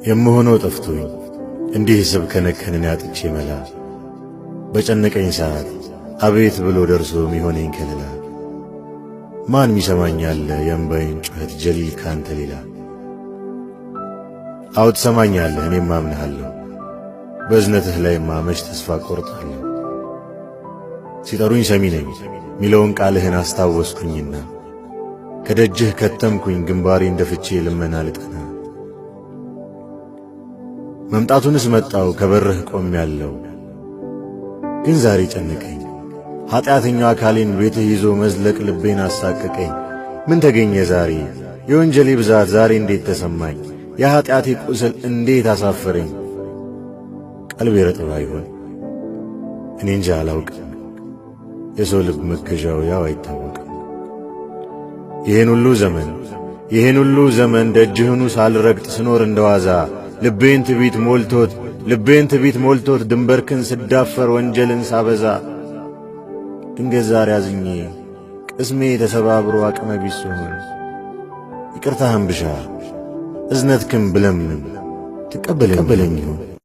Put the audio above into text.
የምሆነው ጠፍቶኝ እንዲህ ስብከነከንን ያጥቼ መላ በጨነቀኝ ሰዓት አቤት ብሎ ደርሶ ሚሆነኝ ከለላ ማን ሚሰማኛለ የእምባዬን ጩኸት ጀሊል ካንተ ሌላ አው ትሰማኛለህ እኔም አምንሃለሁ በእዝነትህ ላይማ መች ተስፋ ቆርጣለሁ ሲጠሩኝ ሰሚ ነኝ ሚለውን ቃልህን አስታወስኩኝና ከደጅህ ከተምኩኝ ግንባሬን ደፍቼ ልመና ልጠና መምጣቱንስ መጣው ከበርህ ቆሜያለሁ ግን ዛሬ ጨነቀኝ ኃጢአተኛው አካሌን ቤትህ ይዞ መዝለቅ ልቤን አሳቀቀኝ ምን ተገኘ ዛሬ የወንጀሌ ብዛት ዛሬ እንዴት ተሰማኝ የኃጢአቴ ቁስል እንዴት አሳፈረኝ ቀልቤ ረጥባ ይሆን እኔ እንጃ አላውቅም የሰው ልብ መከዣው ያው አይታወቅም ይሄን ሁሉ ዘመን ደጅህኑ ሳልረግጥ ስኖር እንደዋዛ ልቤን ትቢት ሞልቶት ድንበርክን ስዳፈር ወንጀልን ሳበዛ ድንገት ዛሬ አዝኜ ቅስሜ ተሰባብሮ አቅመ ቢስ ሆን ይቅርታህን ብሻ እዝነትክን ብለምን ትቀበለኝ ይሆን